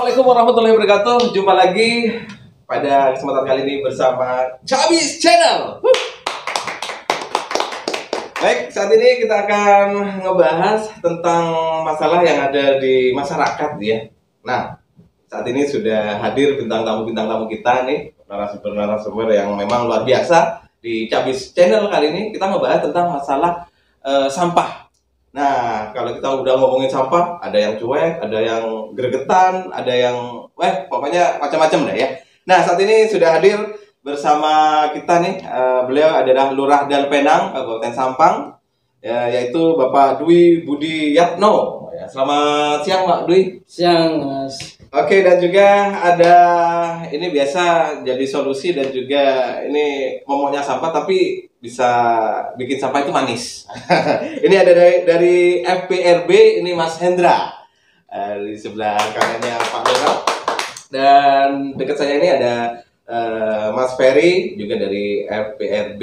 Assalamualaikum warahmatullahi wabarakatuh. Jumpa lagi pada kesempatan kali ini bersama Cabis Channel. Baik, saat ini kita akan ngebahas tentang masalah yang ada di masyarakat ya. Nah, saat ini sudah hadir bintang tamu kita nih, narasumber yang memang luar biasa di Cabis Channel. Kali ini kita ngebahas tentang masalah sampah. Nah, kalau kita udah ngomongin sampah, ada yang cuek, ada yang gregetan, ada yang, pokoknya macam-macam deh ya. Nah, saat ini sudah hadir bersama kita nih, beliau adalah Lurah Dalpenang, Kabupaten Sampang, yaitu Bapak Dwi Budi Yatno. Ya, selamat siang, Pak Dwi. Siang, Mas. Oke, dan juga ada ini biasa jadi solusi dan juga ini momoknya sampah tapi bisa bikin sampah itu manis. Ini ada dari FPRB, ini Mas Hendra. Di sebelah kanannya Pak Lurah. Dan dekat saya ini ada Mas Ferry juga dari FPRB.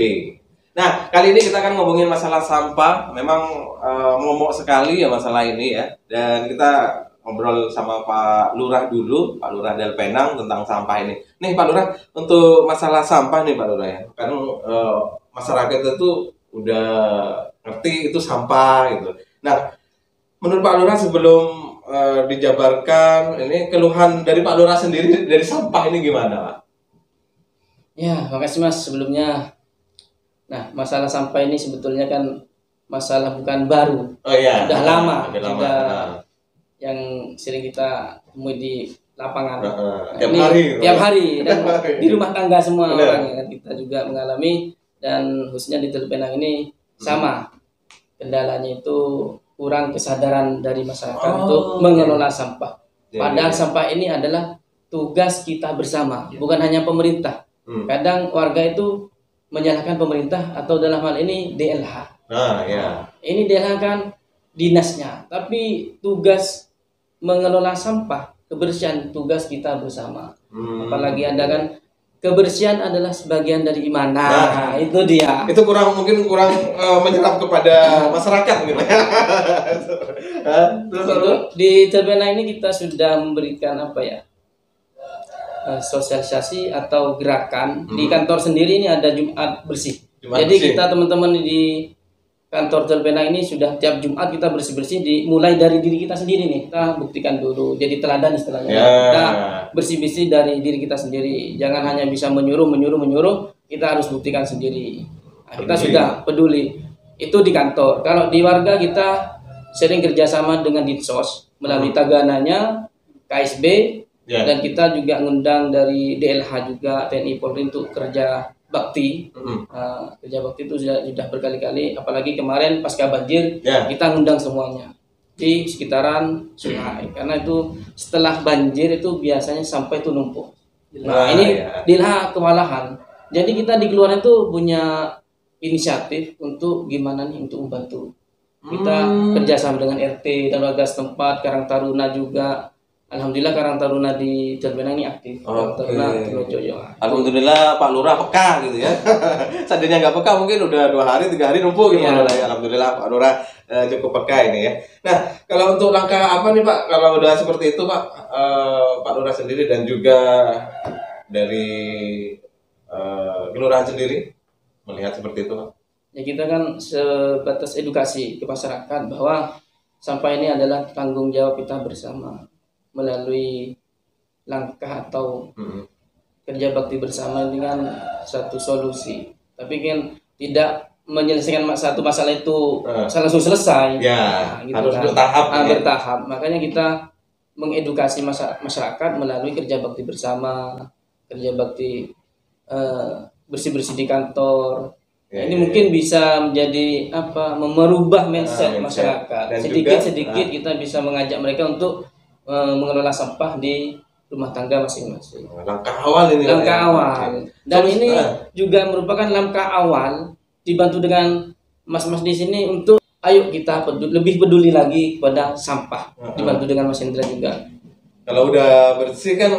Nah, kali ini kita akan ngomongin masalah sampah. Memang momok sekali ya masalah ini ya. Dan kita ngobrol sama Pak Lurah dulu, Pak Lurah Dalpenang tentang sampah ini. Nih Pak Lurah, untuk masalah sampah nih Pak Lurah ya. Kan masyarakat itu udah ngerti itu sampah gitu. Nah, menurut Pak Lurah sebelum dijabarkan ini keluhan dari Pak Lurah sendiri dari sampah ini gimana, Pak? Ya, makasih Mas sebelumnya. Nah, masalah sampah ini sebetulnya kan masalah bukan baru. Oh iya. Sudah lama. Sudah yang sering kita temui di lapangan. Tiap hari dan di rumah tangga semua orang ya. Kita juga mengalami, dan khususnya di Dalpenang ini sama. Kendalanya itu kurang kesadaran dari masyarakat untuk mengelola sampah. Padahal sampah ini adalah tugas kita bersama, bukan hanya pemerintah. Kadang warga itu menyalahkan pemerintah atau dalam hal ini DLH. Ini DLH kan dinasnya, tapi tugas mengelola sampah, kebersihan tugas kita bersama. Apalagi ada kan kebersihan adalah sebagian dari iman. Nah, itu dia. Itu mungkin kurang menyerap kepada masyarakat gitu. Untuk di Dalpenang ini kita sudah memberikan sosialisasi atau gerakan di kantor sendiri. Ini ada Jumat bersih. Jadi kita teman-teman di kantor Dalpenang ini sudah tiap Jumat kita bersih-bersih, mulai dari diri kita sendiri nih. Kita buktikan dulu, jadi teladan istilahnya. Kita bersih-bersih dari diri kita sendiri. Jangan hanya bisa menyuruh, kita harus buktikan sendiri. Nah, kita sudah peduli. Itu di kantor. Kalau di warga kita sering kerjasama dengan Dinsos melalui tagananya, KSB, dan kita juga ngundang dari DLH juga, TNI Polri untuk kerja bakti. Kerja bakti itu sudah berkali-kali, apalagi kemarin pasca banjir kita ngundang semuanya di sekitaran sungai, karena itu setelah banjir itu biasanya sampai itu numpuk. Ini DLH kewalahan, jadi kita di keluaran itu punya inisiatif untuk gimana nih untuk membantu. Kita kerjasama dengan RT dan warga setempat, Karang Taruna juga. Alhamdulillah Karang Taruna di Dalpenang ini aktif. Alhamdulillah Pak Lurah peka gitu ya. Seandainya nggak peka mungkin udah 2 hari 3 hari numpuk gitu. Alhamdulillah Pak Lurah cukup peka ini ya. Nah, kalau untuk langkah apa nih Pak kalau udah seperti itu Pak, Pak Lurah sendiri dan juga dari kelurahan sendiri melihat seperti itu Pak? Ya, kita kan sebatas edukasi ke masyarakat bahwa sampah ini adalah tanggung jawab kita bersama melalui langkah atau kerja bakti bersama dengan satu solusi. Tapi kan tidak menyelesaikan satu masalah itu langsung selesai. Gitu harus kan. bertahap. Bertahap. Makanya kita mengedukasi masyarakat melalui kerja bakti bersama, kerja bakti bersih-bersih di kantor. Ini mungkin bisa menjadi merubah mindset masyarakat. Sedikit-sedikit kita bisa mengajak mereka untuk mengelola sampah di rumah tangga masing-masing. Langkah awal ini. Awal. Dan ini juga merupakan langkah awal dibantu dengan mas-mas di sini untuk ayo kita lebih peduli lagi kepada sampah. Dibantu dengan Mas Hendra juga. Kalau udah bersih kan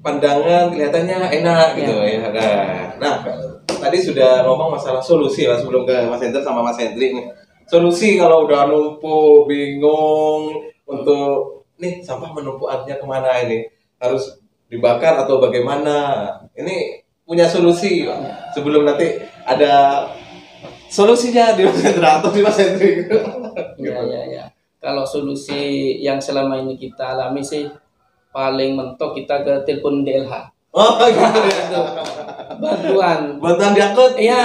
pandangan kelihatannya enak gitu ya. Nah, tadi sudah ngomong masalah solusi lah sebelum ke Mas Hendra sama Mas Hendri nih. Solusi kalau udah numpuk, bingung untuk nih sampah menumpuk artinya kemana ini? Harus dibakar atau bagaimana? Ini punya solusi Pak. Sebelum nanti ada solusinya di Mas Hendra atau di Mas Hendri. Ya. Kalau solusi yang selama ini kita alami sih paling mentok kita ke telepon DLH. Oh gitu ya. Bantuan Diangkut. iya,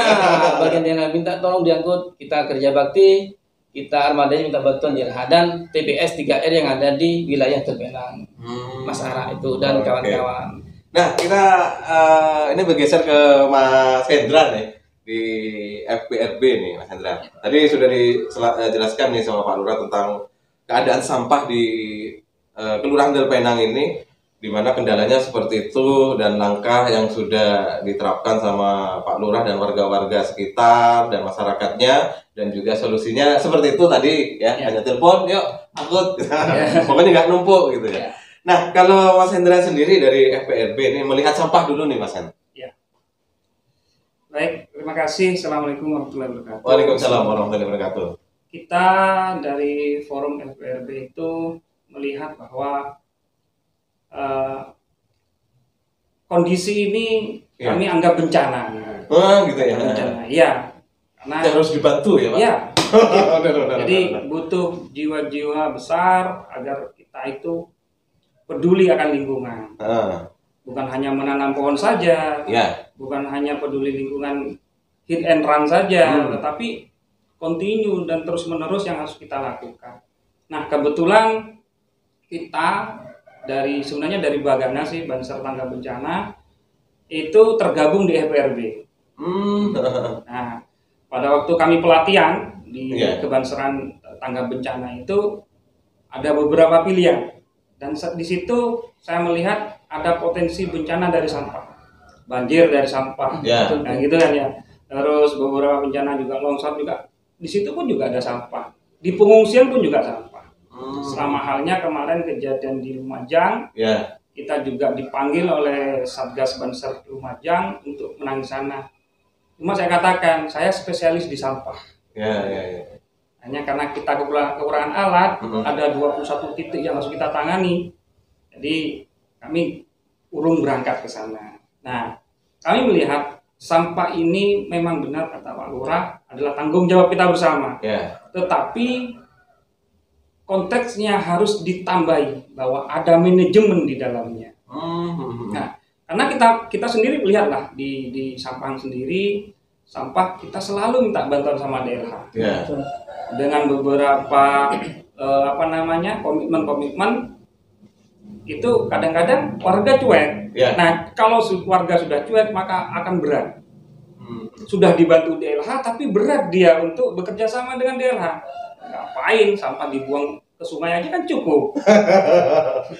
bagian DLH minta tolong diangkut, kita kerja bakti, kita armadanya minta bantuan DLH dan TPS 3R yang ada di wilayah Terpenang, Mas Ara itu dan kawan-kawan. Nah kita ini bergeser ke Mas Hendra nih di FPRB nih Mas Hendra. Tadi sudah dijelaskan nih sama Pak Lurah tentang keadaan sampah di Kelurahan Terpenang ini, di mana kendalanya seperti itu dan langkah yang sudah diterapkan sama Pak Lurah dan warga-warga sekitar dan masyarakatnya, dan juga solusinya seperti itu tadi ya, hanya telepon yuk angkut pokoknya nggak numpuk gitu ya. Nah kalau Mas Hendra sendiri dari FPRB ini melihat sampah dulu nih Mas Hendra. Ya. Baik, terima kasih. Assalamualaikum warahmatullahi wabarakatuh. Waalaikumsalam warahmatullahi wabarakatuh. Kita dari forum FPRB itu melihat bahwa kondisi ini kami anggap bencana. Gitu ya. Bencana, iya. Karena harus dibantu ya Pak. Iya. Jadi butuh jiwa-jiwa besar agar kita itu peduli akan lingkungan. Bukan hanya menanam pohon saja, bukan hanya peduli lingkungan hit and run saja, tetapi continue dan terus-menerus yang harus kita lakukan. Nah, kebetulan kita sebenarnya dari Bagana sih, Banser Tangga Bencana itu tergabung di FPRB. Nah, pada waktu kami pelatihan di Kebanseran Tangga Bencana itu ada beberapa pilihan, dan di situ saya melihat ada potensi bencana dari sampah, banjir dari sampah, nah gitu kan ya. Terus beberapa bencana juga longsor juga, di situ pun juga ada sampah, di pengungsian pun juga sampah. Selama halnya kemarin kejadian di Lumajang, kita juga dipanggil oleh Satgas Banser Lumajang untuk menangani sana. Cuma saya katakan, saya spesialis di sampah. Hanya karena kita kekurangan alat, ada 21 titik yang harus kita tangani. Jadi kami urung berangkat ke sana. Nah, kami melihat sampah ini memang benar kata Pak Lurah adalah tanggung jawab kita bersama. Tetapi konteksnya harus ditambahi bahwa ada manajemen di dalamnya. Nah, karena kita sendiri lihatlah di Sampang sendiri, sampah kita selalu minta bantuan sama DLH. Dengan beberapa komitmen itu kadang-kadang warga cuek. Nah, kalau warga sudah cuek maka akan berat. Sudah dibantu DLH tapi berat dia untuk bekerja sama dengan DLH. Ngapain sampah dibuang ke sungai aja kan cukup.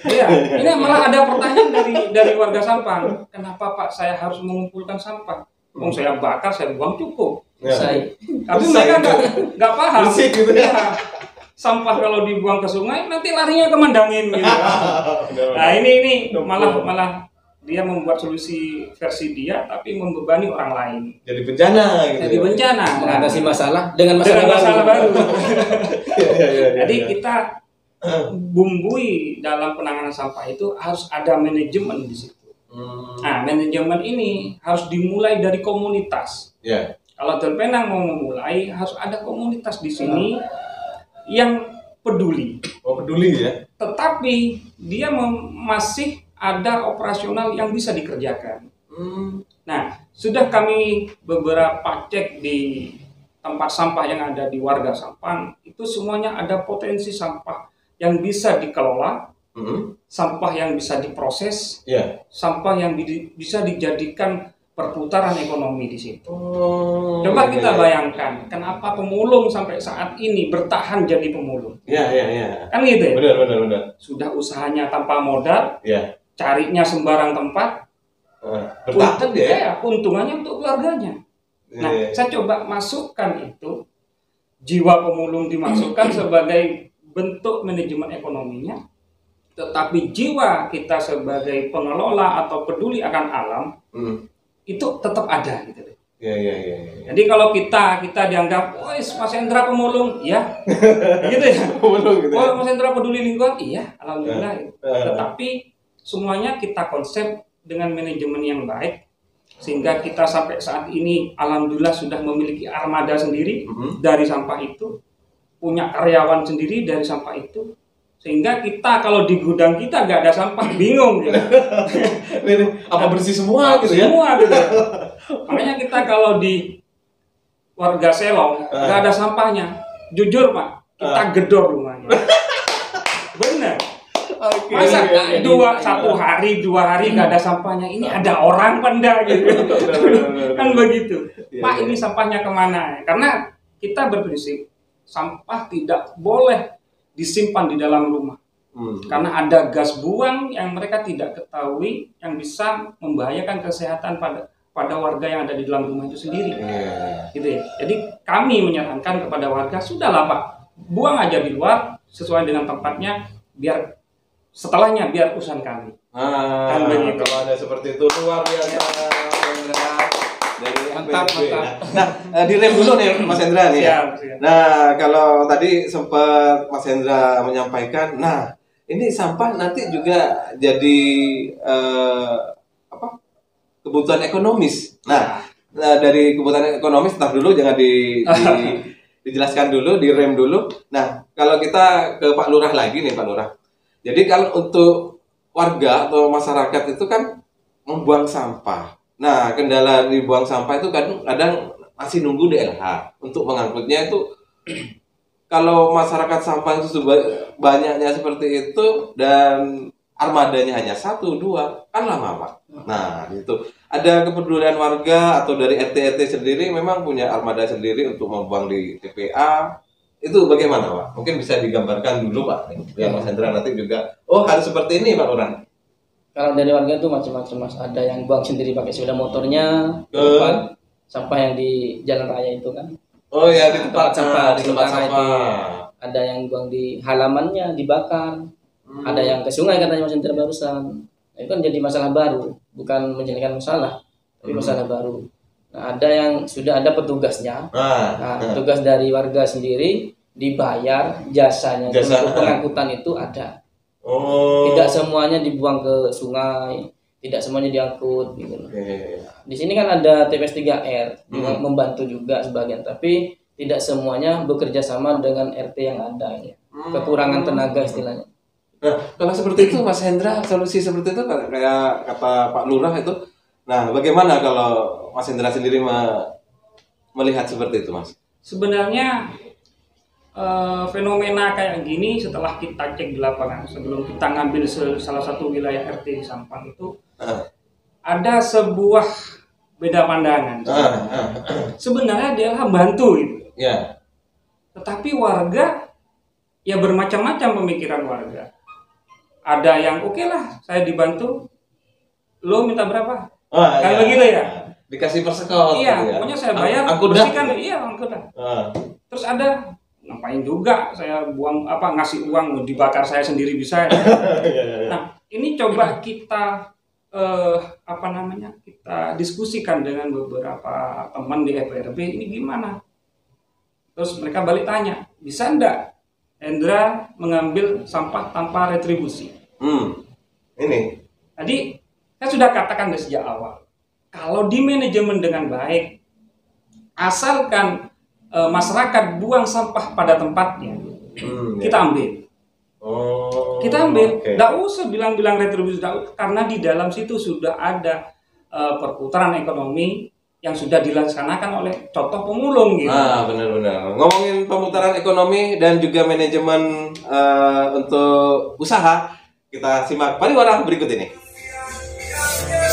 Ini malah ada pertanyaan dari warga Sampang. Kenapa Pak saya harus mengumpulkan sampah? Saya bakar, saya buang cukup. Tapi mereka nggak paham. Gitu ya. Sampah kalau dibuang ke sungai nanti larinya ke Mandangin gitu. Nah ini malah dia membuat solusi versi dia tapi membebani orang lain. Jadi bencana gitu. Jadi bencana, mengatasi masalah dengan masalah baru. Jadi kita bumbui dalam penanganan sampah itu harus ada manajemen di situ. Nah, manajemen ini harus dimulai dari komunitas. Kalau Terpenang mau memulai harus ada komunitas di sini yang peduli. Peduli ya. Tetapi dia masih ada operasional yang bisa dikerjakan. Nah, sudah kami beberapa cek di tempat sampah yang ada di warga Sampang, itu semuanya ada potensi sampah yang bisa dikelola, sampah yang bisa diproses, sampah yang bisa dijadikan perputaran ekonomi di situ. Coba kita bayangkan, kenapa pemulung sampai saat ini bertahan jadi pemulung? Kan gitu ya? Benar. Sudah usahanya tanpa modal, carinya sembarang tempat, bertahan dia. Keuntungannya untuk keluarganya. Nah, saya coba masukkan itu, jiwa pemulung dimasukkan sebagai bentuk manajemen ekonominya, tetapi jiwa kita sebagai pengelola atau peduli akan alam itu tetap ada gitu. Iya. Jadi kalau kita dianggap, oh Mas Hendra pemulung, ya, gitu ya. Pemulung gitu. Oh Mas Hendra peduli lingkungan, iya, alhamdulillah. Tetapi semuanya kita konsep dengan manajemen yang baik, sehingga kita sampai saat ini alhamdulillah sudah memiliki armada sendiri dari sampah itu, punya karyawan sendiri dari sampah itu. Sehingga kita kalau di gudang kita nggak ada sampah, bingung gitu. Apa bersih semua gitu ya? Semua gitu. Makanya kita kalau di warga Selong nggak ada sampahnya, jujur Pak, kita gedor rumahnya. Bener. Masa satu hari, 2 hari nggak ada sampahnya, ini ada orang penda gitu. Kan begitu. Pak, ini sampahnya kemana? Karena kita berprinsip sampah tidak boleh disimpan di dalam rumah, karena ada gas buang yang mereka tidak ketahui yang bisa membahayakan kesehatan pada warga yang ada di dalam rumah itu sendiri. Gitu ya. Jadi kami menyarankan kepada warga, sudahlah Pak, buang aja di luar sesuai dengan tempatnya, biar setelahnya biar urusan kami. Kan begitu. Kalau ada seperti itu luar biasa. Mantap. Nah, direm dulu nih Mas Hendra nih. Siap. Nah, kalau tadi sempat Mas Hendra menyampaikan, nah ini sampah nanti juga jadi kebutuhan ekonomis. Nah, dari kebutuhan ekonomis tar dulu, jangan dijelaskan dulu, direm dulu. Nah, kalau kita ke Pak Lurah lagi nih Pak Lurah. Jadi kalau untuk warga atau masyarakat itu kan membuang sampah. Nah, kendala di buang sampah itu kadang masih nunggu DLH untuk mengangkutnya itu. Kalau masyarakat sampah itu banyaknya seperti itu dan armadanya hanya 1, 2, kan lama Pak. Nah, itu ada kepedulian warga atau dari RT sendiri memang punya armada sendiri untuk membuang di TPA. Itu bagaimana Pak? Mungkin bisa digambarkan dulu Pak, biar Mas Hendra nanti juga, oh harus seperti ini Pak Lurah. Kalau dari warga itu macam-macam Mas, ada yang buang sendiri pakai sepeda motornya, tempat sampah yang di jalan raya itu kan. Oh ya, di tempat sampah, di tempat sampah. Ada yang buang di halamannya, dibakar. Ada yang ke sungai katanya Mas Hendra barusan. Nah, itu kan jadi masalah baru, bukan menyelesaikan masalah, tapi masalah baru. Nah, ada yang sudah ada petugasnya. Petugas dari warga sendiri dibayar jasanya untuk pengangkutan itu ada. Tidak semuanya dibuang ke sungai, tidak semuanya diangkut gitu. Di sini kan ada TPS 3R membantu juga sebagian, tapi tidak semuanya bekerja sama dengan RT yang ada ya. Kekurangan tenaga istilahnya. Nah, kalau seperti itu Mas Hendra, solusi seperti itu kayak kata Pak Lurah itu. Nah, bagaimana kalau Mas Hendra sendiri melihat seperti itu Mas? Sebenarnya fenomena kayak gini setelah kita cek di lapangan, sebelum kita ngambil salah satu wilayah RT di Sampang itu ada sebuah beda pandangan. Sebenarnya dia bantu itu, tetapi warga ya bermacam-macam pemikiran warga. Ada yang oke lah, saya dibantu, lo minta berapa? Kayak begitu ya. Dikasih persekot. Iya, gitu ya. Pokoknya saya bayar, bersihkan, angkutan. Terus ada ngapain juga saya buang ngasih uang dibakar saya sendiri bisa. Nah, ini coba kita kita diskusikan dengan beberapa teman di FRB ini gimana. Terus mereka balik tanya, bisa enggak Hendra mengambil sampah tanpa retribusi? Ini. Jadi saya sudah katakan dari sejak awal, kalau di manajemen dengan baik, asalkan masyarakat buang sampah pada tempatnya, kita ambil. Kita ambil, nggak usah bilang-bilang retribusi, karena di dalam situ sudah ada perputaran ekonomi yang sudah dilaksanakan oleh contoh pemulung gitu. Benar-benar. Ngomongin pemutaran ekonomi dan juga manajemen untuk usaha, kita simak pariwara berikut ini.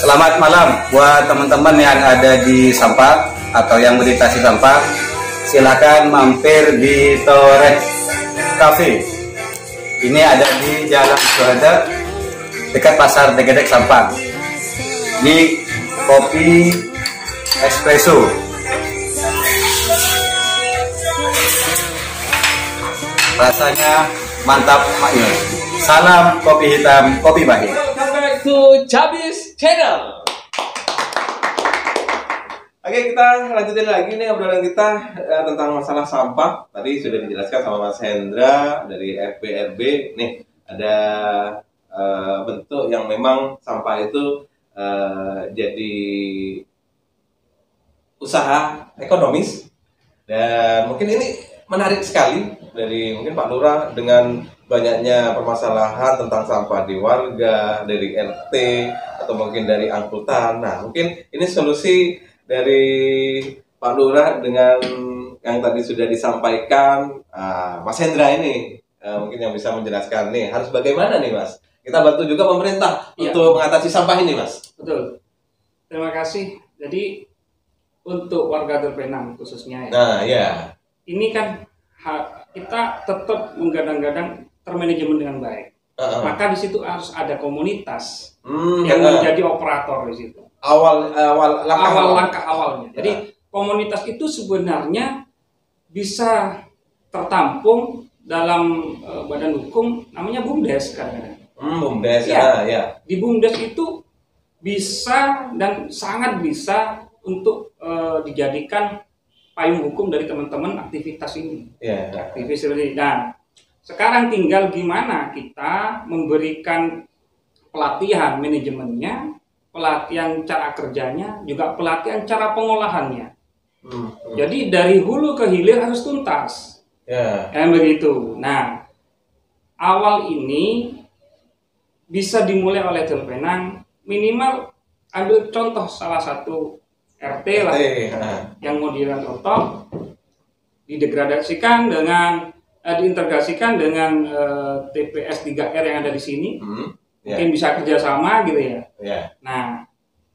Selamat malam buat teman-teman yang ada di Sampang atau yang melintasi Sampang. Silakan mampir di Torek Cafe. Ini ada di Jalan Suhada dekat Pasar Degedek Sampang. Ini kopi espresso. Rasanya mantap maknyus. Salam kopi hitam, kopi pahit. Welcome back to Cabis Channel. Oke, kita lanjutin lagi nih obrolan kita tentang masalah sampah. Tadi sudah dijelaskan sama Mas Hendra dari FBRB. Nih, ada bentuk yang memang sampah itu jadi usaha ekonomis. Dan mungkin ini menarik sekali dari mungkin Pak Lurah dengan banyaknya permasalahan tentang sampah di warga, dari RT, atau mungkin dari angkutan. Nah, mungkin ini solusi dari Pak Lurah dengan yang tadi sudah disampaikan Mas Hendra ini mungkin yang bisa menjelaskan nih harus bagaimana nih Mas? Kita bantu juga pemerintah untuk mengatasi sampah ini Mas. Betul. Terima kasih. Jadi untuk warga Terpenang khususnya ya. Nah ya. Ini kan kita tetap menggadang-gadang termanajemen dengan baik. Maka di situ harus ada komunitas yang menjadi operator di situ. Awal langkah awalnya. Jadi komunitas itu sebenarnya bisa tertampung dalam badan hukum namanya BUMDes kadang-kadang. BUMDes ya. Di BUMDes itu bisa dan sangat bisa untuk dijadikan payung hukum dari teman-teman aktivitas ini. Aktivis ini. Nah, sekarang tinggal gimana kita memberikan pelatihan manajemennya, pelatihan cara kerjanya, juga pelatihan cara pengolahannya. Jadi dari hulu ke hilir harus tuntas. Begitu. Nah, awal ini bisa dimulai oleh Terpenang, minimal ambil contoh salah satu RT lah yang mau contoh, didegradasikan dengan diintegrasikan dengan TPS 3R yang ada di sini. Mungkin bisa kerjasama gitu ya. Nah,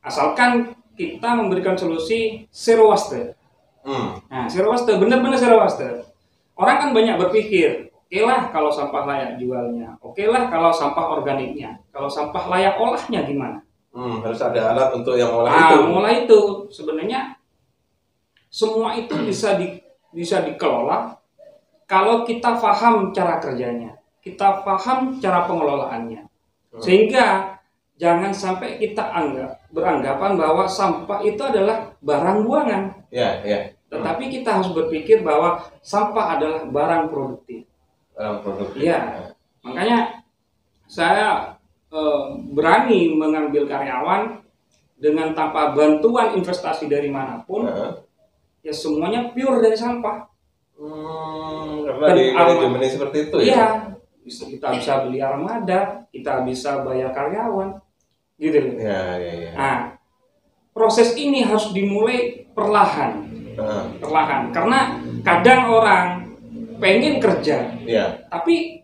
asalkan kita memberikan solusi zero waste. Nah, zero waste, benar-benar zero waste. Orang kan banyak berpikir, oke lah kalau sampah layak jualnya, oke lah kalau sampah organiknya, kalau sampah layak olahnya gimana? Harus ada alat untuk yang olah itu. Olah itu sebenarnya semua itu bisa dikelola kalau kita paham cara kerjanya, kita paham cara pengelolaannya. Sehingga jangan sampai kita beranggapan bahwa sampah itu adalah barang buangan. Tetapi kita harus berpikir bahwa sampah adalah barang produktif. Makanya saya berani mengambil karyawan dengan tanpa bantuan investasi dari manapun, ya semuanya pure dari sampah. Karena di manajemen seperti itu ya. Kita bisa beli armada, kita bisa bayar karyawan, gitu loh. Nah, proses ini harus dimulai perlahan, karena kadang orang pengen kerja, tapi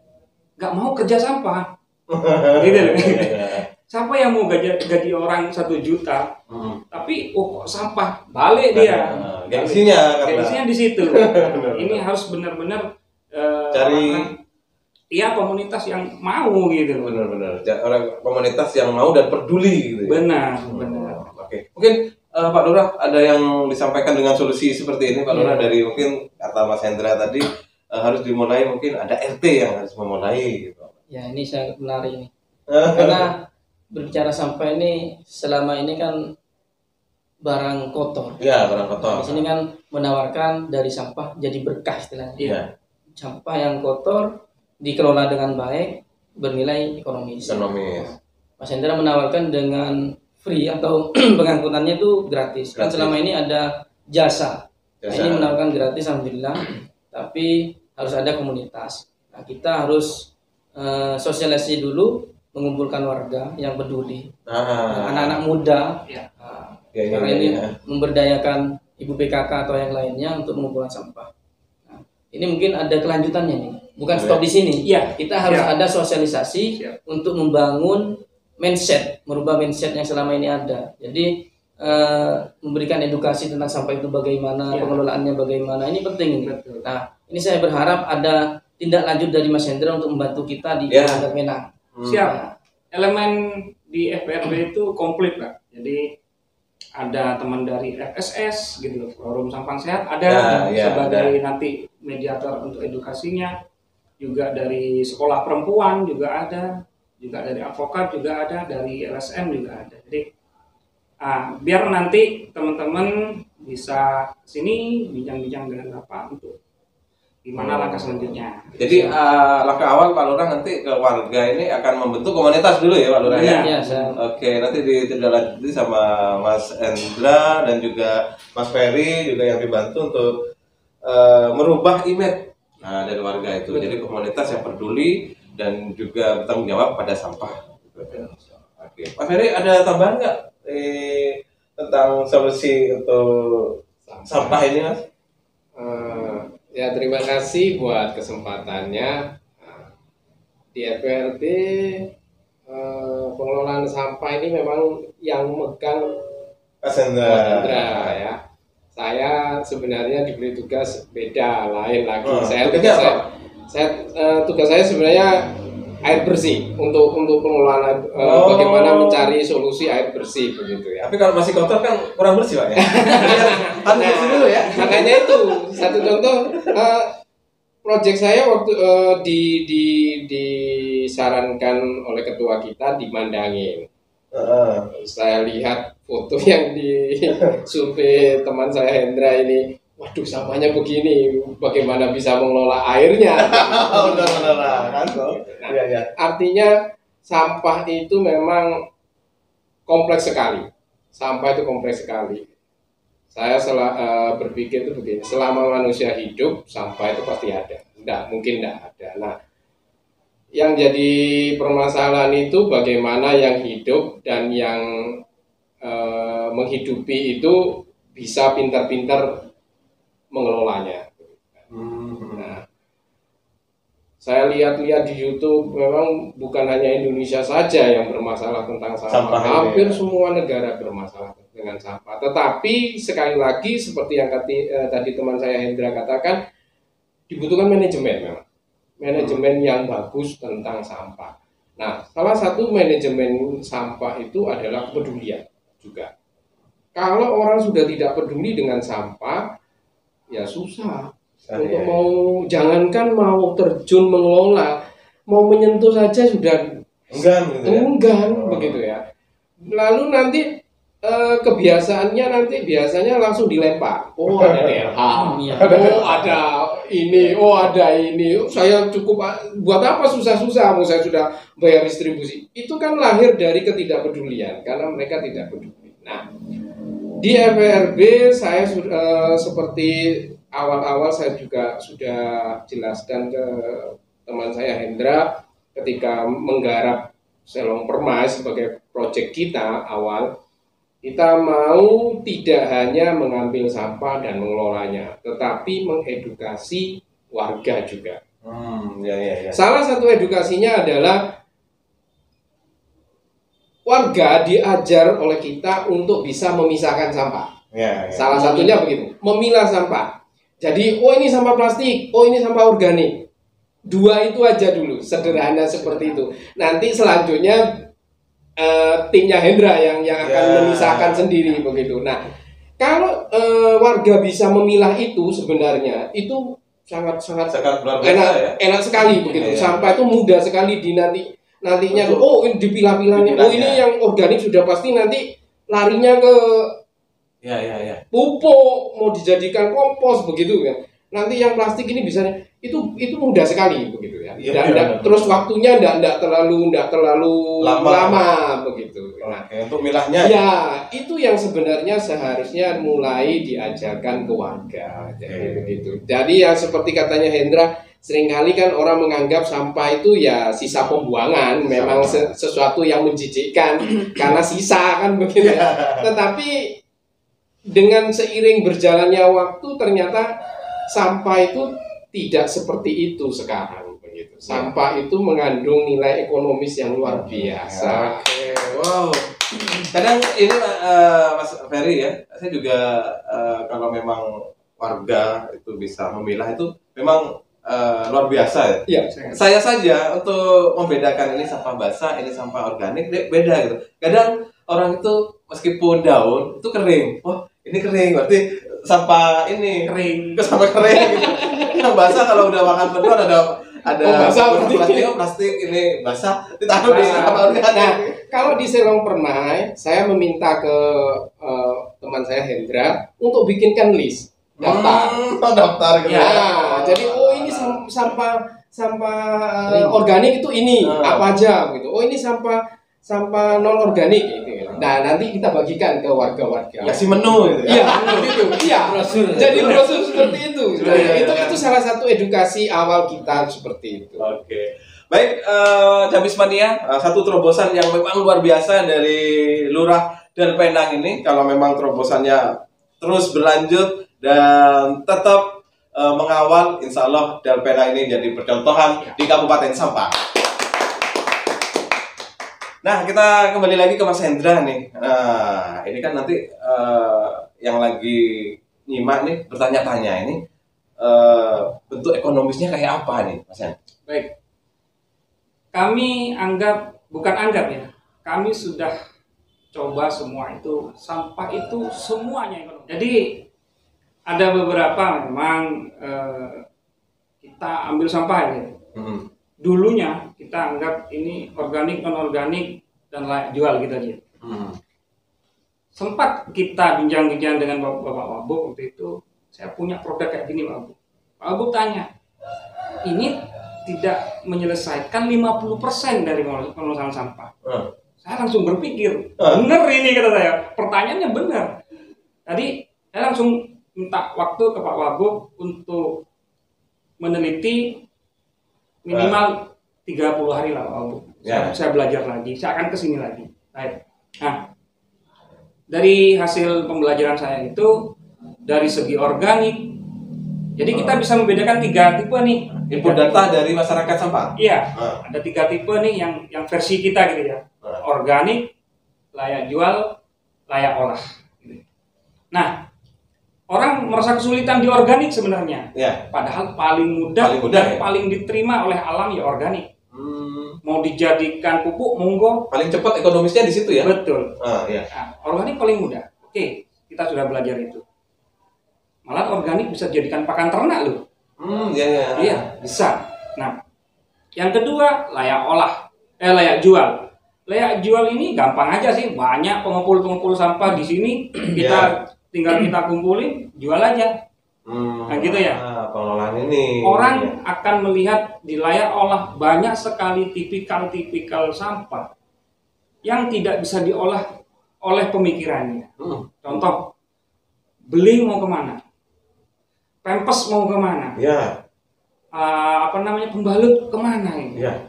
nggak mau kerja sampah, gitu loh. Siapa yang mau gaji orang 1 juta, tapi kok sampah balik dia, gengsinya di situ. Ini harus benar-benar cari komunitas yang mau gitu. Benar-benar. Orang komunitas yang mau dan peduli gitu. Benar. Oke. Mungkin Pak Lurah ada yang disampaikan dengan solusi seperti ini Pak Lurah dari mungkin kata Mas Hendra tadi harus dimulai mungkin ada RT yang harus memulai gitu. Ya, ini sangat menarik ini. Karena berbicara sampah ini selama ini kan barang kotor. Barang kotor. Di sini kan menawarkan dari sampah jadi berkah istilahnya. Sampah yang kotor dikelola dengan baik, bernilai ekonomis. Mas Hendra menawarkan dengan free atau pengangkutannya itu gratis. Kan selama ini ada jasa. Nah, ini menawarkan gratis alhamdulillah, tapi harus ada komunitas. Nah, kita harus sosialisasi dulu, mengumpulkan warga yang peduli. Anak-anak muda. Karena ini memberdayakan ibu PKK atau yang lainnya untuk mengumpulkan sampah. Nah, ini mungkin ada kelanjutannya nih. Bukan stop di sini. Kita harus ada sosialisasi untuk membangun mindset, merubah mindset yang selama ini ada. Jadi memberikan edukasi tentang sampah itu bagaimana, pengelolaannya bagaimana, ini penting. Nah, ini saya berharap ada tindak lanjut dari Mas Hendra untuk membantu kita di Terpenang. Elemen di FBRB itu komplit lah. Jadi ada teman dari FSS gitu, Forum Sampah Sehat ada sebagai nanti mediator untuk edukasinya. Juga dari sekolah perempuan juga ada, juga dari advokat juga ada, dari LSM juga ada. Jadi Biar nanti teman-teman bisa sini bincang-bincang dengan Bapak untuk gimana langkah selanjutnya. Jadi langkah awal Pak Lurah nanti ke warga ini akan membentuk komunitas dulu ya Pak Lurah ya? Iya, Oke, nanti ditindaklanjuti sama Mas Endra dan juga Mas Ferry juga yang dibantu untuk merubah image dari warga itu. Jadi komunitas yang peduli dan juga bertanggung jawab pada sampah. Oke, Mas Ferry ada tambahan nggak tentang solusi untuk sampah ini, Mas? Ya, terima kasih buat kesempatannya. Di FPRD pengelolaan sampah ini memang yang megang Mas Mas Endra. Indra ya. Saya sebenarnya diberi tugas beda lain lagi. Tugas saya sebenarnya air bersih untuk pengelolaan bagaimana mencari solusi air bersih begitu ya. Tapi kalau masih kotor kan kurang bersih Pak ya. Harus bersih dulu ya. Makanya itu satu contoh proyek saya waktu disarankan oleh ketua kita dimandangin. Saya lihat foto yang di survei teman saya Hendra ini. Waduh, sampahnya begini, bagaimana bisa mengelola airnya? Artinya sampah itu memang kompleks sekali. Sampah itu kompleks sekali. Saya berpikir itu begini, selama manusia hidup, sampah itu pasti ada. Mungkin tidak ada. Nah, yang jadi permasalahan itu bagaimana yang hidup dan yang menghidupi itu bisa pintar-pintar mengelolanya. Nah, saya lihat-lihat di YouTube memang bukan hanya Indonesia saja yang bermasalah tentang sampah. Hampir semua negara bermasalah dengan sampah. Tetapi sekali lagi seperti yang tadi teman saya Hendra katakan, dibutuhkan manajemen memang. Manajemen yang bagus tentang sampah. Nah, salah satu manajemen sampah itu adalah kepedulian juga. Kalau orang sudah tidak peduli dengan sampah, ya susah. Untuk jangankan mau terjun mengelola, mau menyentuh saja sudah enggan begitu ya. Lalu nanti kebiasaannya biasanya langsung dilempar. Oh, ada DLH, ada ini. Saya cukup buat apa susah-susah? Saya sudah bayar distribusi. Itu kan lahir dari ketidakpedulian karena mereka tidak peduli. Nah, di FPRB saya seperti awal-awal saya juga sudah jelaskan ke teman saya Hendra ketika menggarap Selong Permai sebagai proyek kita awal, kita mau tidak hanya mengambil sampah dan mengelolanya, tetapi mengedukasi warga juga. Salah satu edukasinya adalah warga diajar oleh kita untuk bisa memisahkan sampah. Salah satunya begitu, memilah sampah. Jadi, ini sampah plastik, ini sampah organik. Dua itu aja dulu, sederhana seperti itu. Nanti selanjutnya timnya Hendra yang akan memisahkan sendiri begitu. Nah, kalau warga bisa memilah itu sebenarnya itu sangat enak sekali begitu. Sampah itu mudah sekali nantinya. Ini dipilah-pilahnya. Ini yang organik sudah pasti nanti larinya ke pupuk, mau dijadikan kompos begitu kan. Nanti yang plastik ini bisa itu mudah sekali begitu ya. Terus waktunya enggak terlalu lama begitu. Nah, untuk milahnya itu yang sebenarnya seharusnya mulai diajarkan ke warga. Jadi begitu. Jadi ya seperti katanya Hendra, seringkali kan orang menganggap sampah itu ya sisa pembuangan, memang sesuatu yang menjijikkan karena sisa kan begitu ya. Tetapi dengan seiring berjalannya waktu ternyata sampah itu tidak seperti itu sekarang begitu. Sampah itu mengandung nilai ekonomis yang luar biasa. Wow. Kadang ini Mas Ferry ya, saya juga kalau memang warga itu bisa memilah itu memang luar biasa ya. Saya saja untuk membedakan ini sampah basah, ini sampah organik beda gitu. Kadang orang itu meskipun daun itu kering, ini kering berarti sampah ini kering gitu. Yang basah kalau udah makan penuh ada ada basah plastik ini basah ditaruh di Nah, kalau di Selong Permai, saya meminta ke teman saya Hendra untuk bikinkan list daftar. Daftar gitu. Ya, jadi ini sampah organik itu ini apa aja gitu. Oh ini sampah non organik gitu. Nah nanti kita bagikan ke warga-warga. Kasih menu gitu. Iya, itu. Iya. Jadi brosur seperti itu. Itu salah satu edukasi awal kita seperti itu. Oke. Baik, Dabis Mania, satu terobosan yang memang luar biasa dari Lurah Del Penang ini. Kalau memang terobosannya terus berlanjut dan tetap mengawal, insya Allah Del Penang ini jadi percontohan di Kabupaten Sampang. Nah, kita kembali lagi ke Mas Hendra nih. Nah, ini kan nanti yang lagi nyimak nih, bertanya-tanya ini bentuk ekonomisnya kayak apa nih, Mas Hendra? Baik. Kami ya, kami sudah coba semua itu, sampah itu semuanya ekonomi. Jadi ada beberapa memang kita ambil sampah ya. Dulunya kita anggap ini organik, non organik dan layak jual gitu aja. Sempat kita bincang-bincang dengan Bapak Wabuk waktu itu, saya punya produk kayak gini Pak Wabuk. Pak Wabuk tanya, ini tidak menyelesaikan 50% dari pengolahan sampah. Saya langsung berpikir, bener ini kata saya, pertanyaannya benar. Tadi saya langsung minta waktu ke Pak Wabuk untuk meneliti minimal 30 hari lah Pak Wabuk. Saya belajar lagi, saya akan kesini lagi. Baik. Nah, dari hasil pembelajaran saya itu, dari segi organik, jadi kita bisa membedakan 3 tipe nih. Input data dari masyarakat sampah. Iya, ada 3 tipe nih yang versi kita gitu ya. Organik, layak jual, layak olah. Nah, orang merasa kesulitan di organik sebenarnya. Padahal paling mudah dan paling diterima oleh alam ya organik. Mau dijadikan pupuk, monggo. Paling cepat ekonomisnya di situ ya. Betul. Nah, organik paling mudah. Oke, kita sudah belajar itu. Malah organik bisa dijadikan pakan ternak loh. Iya, bisa. Nah, yang kedua layak olah, layak jual. Layak jual ini gampang aja sih, banyak pengumpul sampah di sini, tinggal kita kumpulin, jual aja. Nah gitu ya. Pengelolaan ini. Orang akan melihat di layak olah banyak sekali tipikal sampah yang tidak bisa diolah oleh pemikirannya. Contoh, beling mau kemana? Pempes mau kemana? Pembalut kemana?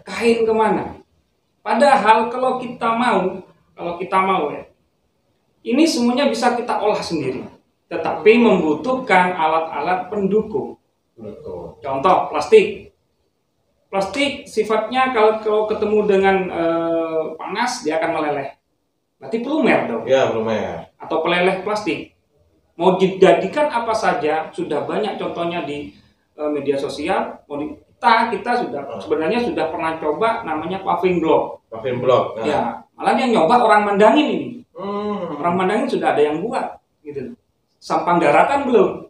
Kain kemana? Padahal kalau kita mau ya, ini semuanya bisa kita olah sendiri, tetapi membutuhkan alat-alat pendukung. Contoh, plastik. Plastik sifatnya kalau ketemu dengan panas dia akan meleleh. Berarti pelumer dong. Pelumer. Atau peleleh plastik. Mau dijadikan apa saja, sudah banyak contohnya di media sosial. Kita sebenarnya sudah pernah coba namanya paving block. Ya, malah yang nyoba orang Mandangin ini. Orang Mandangin sudah ada yang buat, gitu. Sampang daratan belum.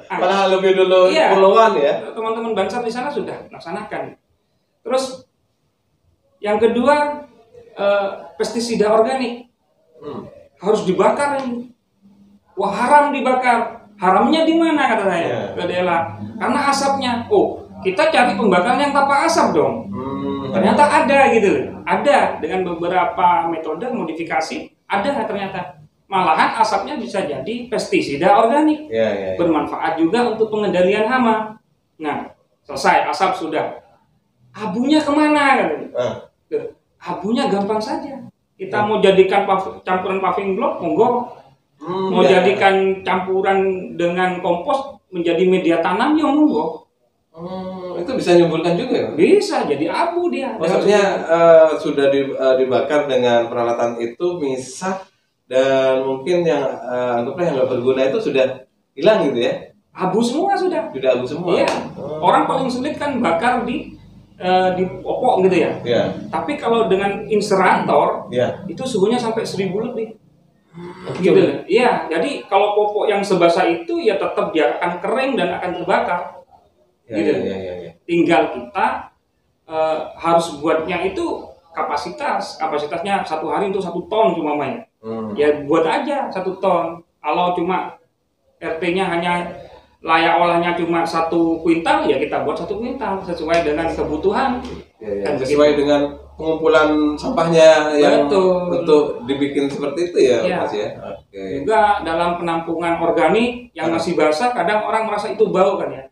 Padahal lebih dulu pulauan ya. Teman-teman Bansar di sana sudah melaksanakan. Terus yang kedua, pestisida organik harus dibakar ini. Wah, haram dibakar. Haramnya di mana kata saya? Ke Dela. Karena asapnya. Oh, kita cari pembakaran yang tanpa asap dong. Ternyata ada gitu. Ada dengan beberapa metode modifikasi. Ada ternyata. Malahan asapnya bisa jadi pestisida organik. Bermanfaat juga untuk pengendalian hama. Nah, selesai asap sudah. Abunya kemana? Abunya gampang saja. Kita mau jadikan campuran paving block, monggo. Mau jadikan campuran dengan kompos menjadi media tanam, ya monggo. Itu bisa nyumbulkan juga ya? Bisa, jadi abu dia. Maksudnya sudah dibakar dengan peralatan itu misah, dan mungkin yang anggaplah yang nggak berguna itu sudah hilang gitu ya? Abu semua sudah. Sudah abu semua. Iya. Orang paling sulit kan bakar di popok gitu ya. Tapi kalau dengan inserator, itu suhunya sampai 1000 lebih. Gitu. Iya, jadi kalau popok yang sebasah itu ya tetap dia akan kering dan akan terbakar. Gitu. Tinggal kita harus buatnya itu kapasitasnya satu hari untuk 1 ton cuma main. Ya buat aja 1 ton. Kalau cuma RT-nya hanya layak olahnya cuma 1 kuintal, ya kita buat 1 kuintal sesuai dengan kebutuhan. Ya, sesuai dengan pengumpulan sampahnya yang untuk dibikin seperti itu ya, Mas ya. Juga dalam penampungan organik yang masih basah, kadang orang merasa itu bau kan ya.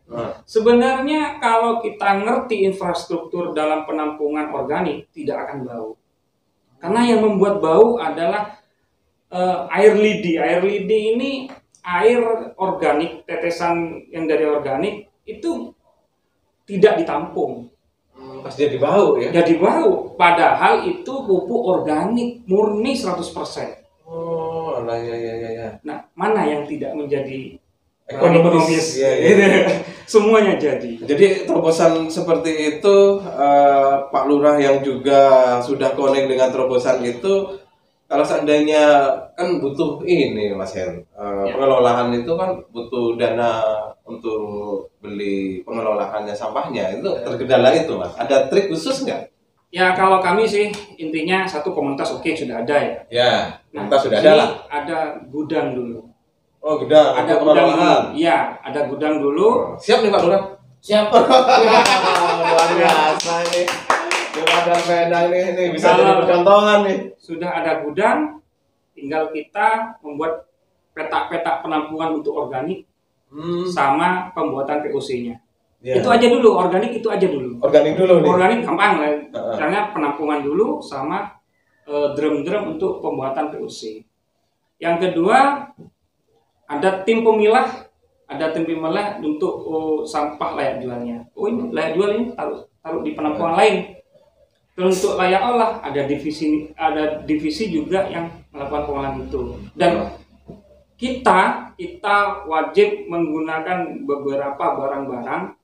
Sebenarnya kalau kita ngerti infrastruktur dalam penampungan organik tidak akan bau. Karena yang membuat bau adalah air lidi. Air lidi ini air organik, tetesan yang dari organik itu tidak ditampung. Pas jadi bau ya? Jadi bau, padahal itu pupuk organik murni 100%. Oh, ya. Nah, mana yang tidak menjadi ekonomis? Ya. Semuanya jadi. Jadi terobosan seperti itu, Pak Lurah yang juga sudah connect dengan terobosan itu, kalau seandainya kan butuh ini Mas Hen, pengelolaan itu kan butuh dana untuk beli pengelolaannya sampahnya, itu terkendala itu Mas. Ada trik khusus nggak? Ya kalau kami sih intinya satu komunitas sudah ada ya. Ya, komunitas sudah ada lah. Ada gudang dulu. Oh gudang, ada gudang dulu. Iya, ada gudang dulu. Siap nih Pak Lurah? Siap. Luar biasa nih. Gudang sepeda ini bisa jadi percontohan nih. Sudah ada gudang, tinggal kita membuat peta-peta penampungan untuk organik sama pembuatan POC-nya. Yeah. Itu aja dulu, organik itu aja dulu. Organik dulu nih. Organik gampang lah, caranya penampungan dulu sama drum-drum untuk pembuatan POC. Yang kedua ada tim pemilah, untuk sampah layak jualnya. Oh ini layak jual ini taruh di penampungan lain. Terus untuk layak olah ada divisi juga yang melakukan pengolahan itu. Dan kita wajib menggunakan beberapa barang-barang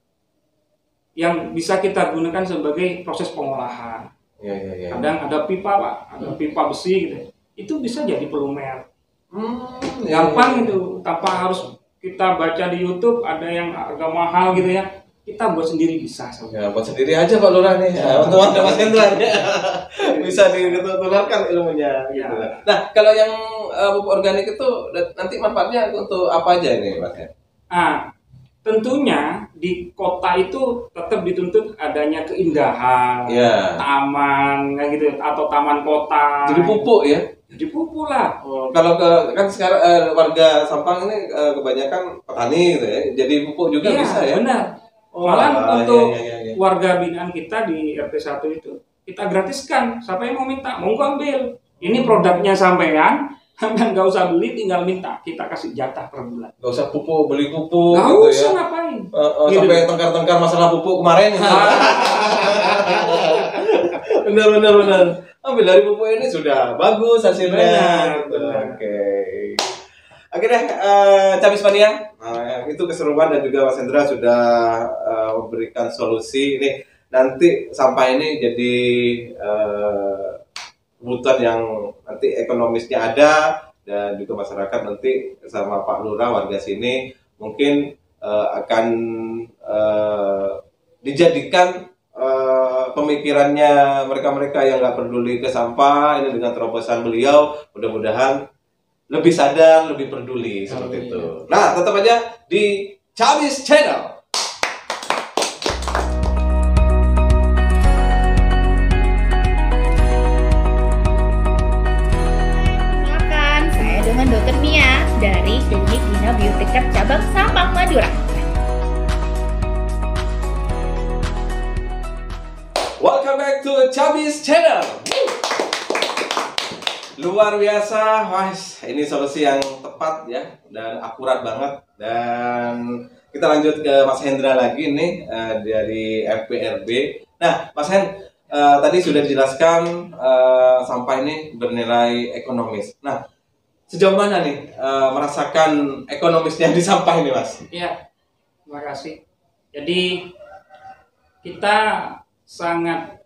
yang bisa kita gunakan sebagai proses pengolahan. Ya. Kadang ada pipa Pak, ada pipa besi gitu. Itu bisa jadi pelumer. Gampang itu, tanpa harus kita baca di YouTube ada yang agak mahal gitu ya. Kita buat sendiri bisa. Ya, buat sendiri aja Pak Lurah nih. Untuk Mas Hendra bisa ditularkan ilmunya. Ya. Gitu. Nah, kalau yang pupuk organik itu nanti manfaatnya untuk apa aja ini Mas? Tentunya di kota itu tetap dituntut adanya keindahan, taman, kayak gitu, atau taman kota. Jadi pupuk ya? Jadi pupuk lah. Kalau kan sekarang warga Sampang ini kebanyakan petani gitu ya. Jadi pupuk juga bisa ya? Benar. Malah untuk warga binaan kita di RT 1 itu kita gratiskan. Siapa yang mau minta, mau ambil. Ini produknya sampean. Nggak usah beli, tinggal minta, kita kasih jatah per bulan. Nggak usah beli pupuk nggak gitu usah ya. Ngapain sampai tengkar-tengkar masalah pupuk kemarin gitu. benar ambil dari pupuk ini sudah bagus hasilnya gitu. Oke deh, Cabis Mania, itu keseruan dan juga Mas Hendra sudah memberikan solusi ini. Nanti sampah ini jadi kebutuhan yang nanti ekonomisnya ada, dan juga masyarakat nanti sama Pak Lurah warga sini mungkin akan dijadikan pemikirannya mereka-mereka yang nggak peduli ke sampah ini dengan terobosan beliau, mudah-mudahan lebih sadar, lebih peduli seperti itu. Nah, tetap aja di Cabis Channel. Dr. Mia dari Klinik Gina Biotekar Cabang Sampang Madura. Welcome back to Cabis Channel. Luar biasa, ini solusi yang tepat ya dan akurat banget. Dan kita lanjut ke Mas Hendra lagi nih dari FPRB. Nah, Mas Hen, tadi sudah dijelaskan sampah ini bernilai ekonomis. Nah, sejauh mana nih merasakan ekonomisnya di sampah ini, Mas? Iya, terima kasih. Jadi kita sangat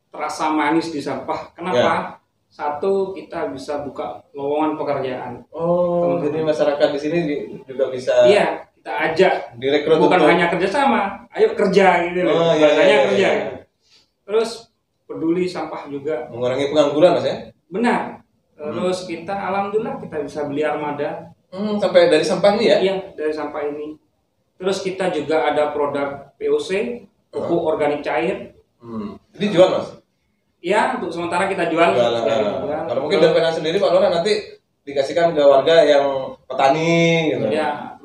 terasa manis di sampah. Kenapa? Satu, kita bisa buka lowongan pekerjaan. Oh, jadi masyarakat di sini juga bisa. Iya, kita ajak, direkrut bukan untuk... hanya kerjasama, ayo kerja gitu loh, Oh, bahasanya iya. kerja. Terus peduli sampah juga, mengurangi pengangguran mas ya. benar. Terus kita alhamdulillah kita bisa beli armada. Sampai dari sampah ini ya? Iya, dari sampah ini. Terus kita juga ada produk POC, pupuk organik cair. Jadi jual mas? Iya, untuk sementara kita jual. Kalau mungkin dari Pena sendiri Pak Lura nanti dikasihkan ke warga yang petani gitu. Ya,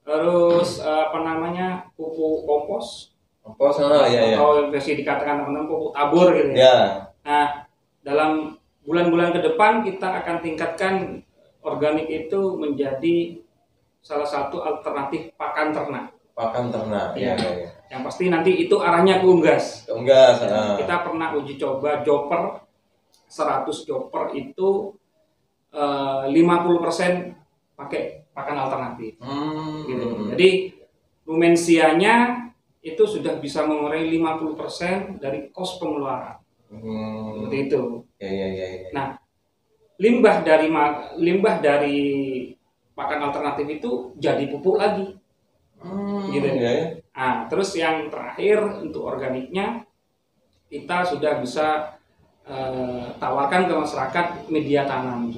terus apa namanya, pupuk kompos. Kompos, ya. Atau yang versi dikatakan teman-teman pupuk tabur gitu ya. Ya. Nah, dalam bulan-bulan ke depan kita akan tingkatkan organik itu menjadi salah satu alternatif pakan ternak. Pakan ternak. Ya. Ya. Yang pasti nanti itu arahnya ke unggas. Unggas. Kita pernah uji coba joper 100 joper itu 50% pakai pakan alternatif. Gitu. Jadi rumensianya itu sudah bisa mengurangi 50% dari kos pengeluaran. Seperti itu. Ya. Nah, limbah dari pakan alternatif itu jadi pupuk lagi. Gitu. Ya. Nah, terus yang terakhir untuk organiknya kita sudah bisa tawarkan ke masyarakat media tanam.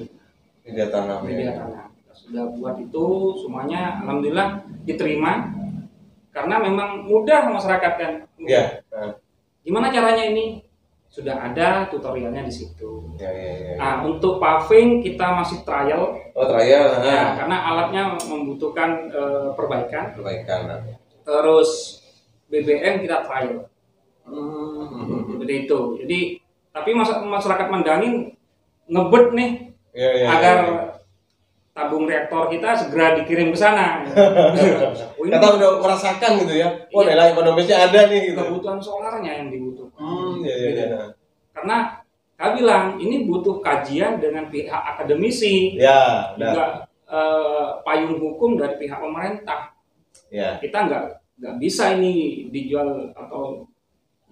Media tanam. Media tanam. Kita sudah buat itu semuanya, alhamdulillah diterima karena memang mudah masyarakat kan. Iya. Gimana caranya ini? Sudah ada tutorialnya di situ. Ya. Nah, untuk paving kita masih trial. Oh, trial. Ya, karena alatnya membutuhkan perbaikan. Terus BBM kita trial. Seperti itu. Jadi, tapi masyarakat Mandangin ngebet nih agar tabung reaktor kita segera dikirim ke sana. Kita udah merasakan gitu ya. Oh, nilai ekonomisnya ada nih gitu. Kebutuhan solarnya yang dibutuhkan. Iya. Karena saya bilang ini butuh kajian dengan pihak akademisi, juga payung hukum dari pihak pemerintah. Ya. Kita nggak bisa ini dijual atau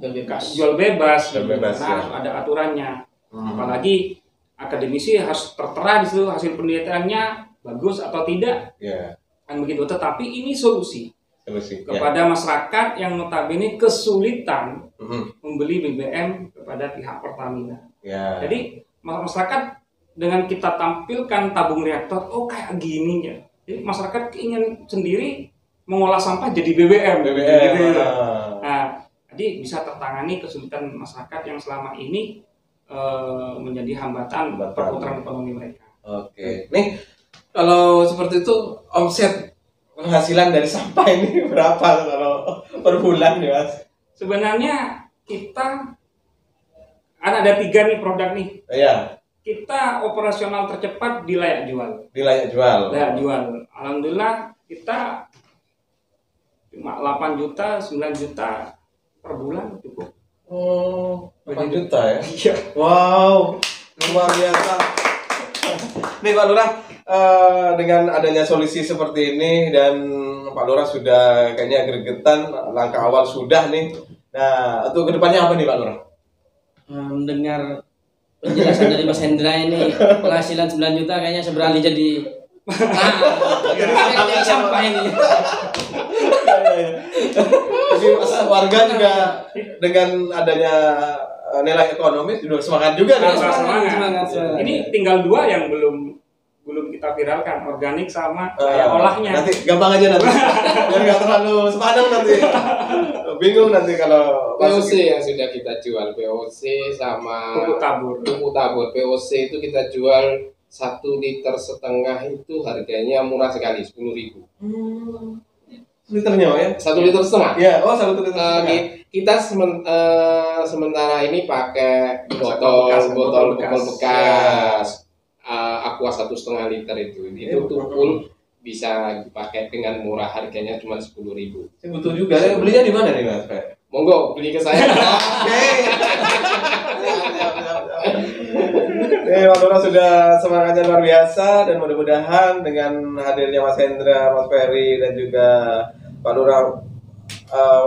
jual bebas. Karena harus ada aturannya. Apalagi akademisi harus tertera di situ hasil penelitiannya bagus atau tidak. Kan begitu. Tetapi ini solusi kepada masyarakat yang notabene kesulitan membeli BBM kepada pihak Pertamina. Jadi masyarakat dengan kita tampilkan tabung reaktor, oh kayak gini ya. Jadi masyarakat ingin sendiri mengolah sampah jadi BBM. Gitu. Nah, jadi bisa tertangani kesulitan masyarakat yang selama ini menjadi hambatan perputaran ekonomi mereka. Oke. Nih, kalau seperti itu omset penghasilan dari sampah ini berapa kalau per bulan ya, Mas? Sebenarnya kita ada 3 nih produk nih. Iya. Kita operasional tercepat di layak jual. Layak jual. Alhamdulillah kita cuma 8 juta, 9 juta per bulan cukup. Oh, 8 juta ya? Iya. Wow, luar biasa. Nih Pak Lurah, dengan adanya solusi seperti ini dan Pak Lurah sudah kayaknya gregetan, langkah awal sudah nih. Nah, untuk kedepannya apa nih Pak Lurah? Mendengar penjelasan dari Mas Hendra ini, penghasilan 9 juta kayaknya seberalih jadi jadi sampah ini. Jadi warga juga dengan adanya nilai ekonomis juga semangat juga nih. Semangat. Ini tinggal 2 yang belum kita viralkan, organik sama olahnya. Nanti gampang aja nanti. Biar nggak terlalu sepadan nanti. Bingung nanti kalau POC yang sudah kita jual, POC sama pupuk tabur. POC itu kita jual 1,5 liter itu harganya murah sekali, 10.000. Liternya ya? 1,5 liter. Ya, oh 1 liter. Kita sementara ini pakai botol bekas. Aqua 1,5 liter itu full bisa dipakai dengan murah, harganya cuma 10.000. Saya butuh juga. Belinya di mana nih Mas? Monggo beli ke saya. Pak Lurah sudah semangatnya luar biasa dan mudah-mudahan dengan hadirnya Mas Hendra, Mas Ferry dan juga Pak Lurah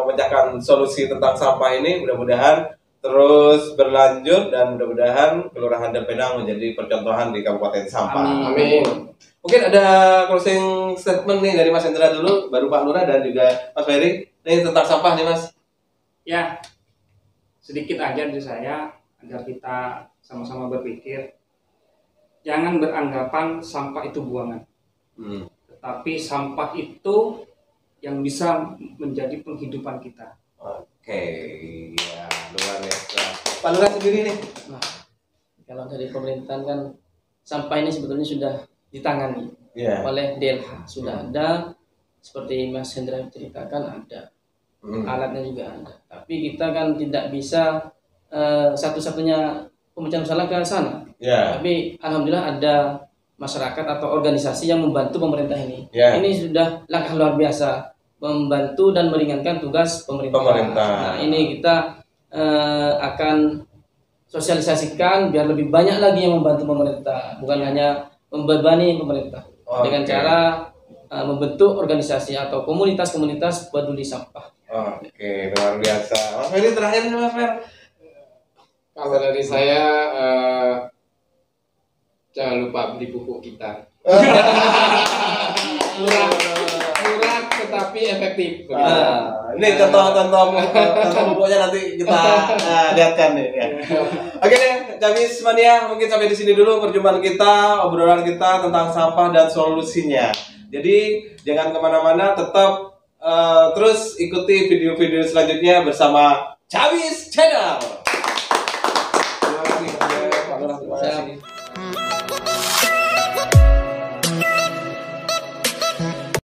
memecahkan solusi tentang sampah ini, mudah-mudahan terus berlanjut dan mudah-mudahan Kelurahan Delpenang menjadi percontohan di Kabupaten Sampang. Amin. Mungkin ada closing statement nih dari Mas Hendra dulu, baru Pak Lurah dan juga Mas Ferry. Ini tentang sampah nih Mas. Ya, sedikit aja dari saya agar kita sama-sama berpikir. Jangan beranggapan sampah itu buangan. Tetapi sampah itu yang bisa menjadi penghidupan kita. Oke, ya luar biasa. Pak Lurah sendiri nih. Nah, kalau dari pemerintahan kan sampah ini sebetulnya sudah ditangani oleh DLH, sudah ada seperti Mas Hendra ceritakan, ada alatnya juga ada. Tapi kita kan tidak bisa satu-satunya pemecahan masalah ke sana. Tapi alhamdulillah ada masyarakat atau organisasi yang membantu pemerintah ini. Ini sudah langkah luar biasa, membantu dan meringankan tugas pemerintah. Nah, ini kita akan sosialisasikan biar lebih banyak lagi yang membantu pemerintah, bukan hanya membebani pemerintah. Dengan cara membentuk organisasi atau komunitas-komunitas peduli sampah. Oke, luar biasa. Mas Ferry terakhir nih Mas Fer. Kalau dari saya jangan lupa beli pupuk kita. Murah tetapi efektif. Ini contoh pupuknya nanti kita lihatkan nih. Ya. Oke deh, Cabis Mania, mungkin sampai di sini dulu perjumpaan kita, obrolan kita tentang sampah dan solusinya. Jadi jangan kemana-mana, tetap terus ikuti video-video selanjutnya bersama Cabis Channel. Terima kasih.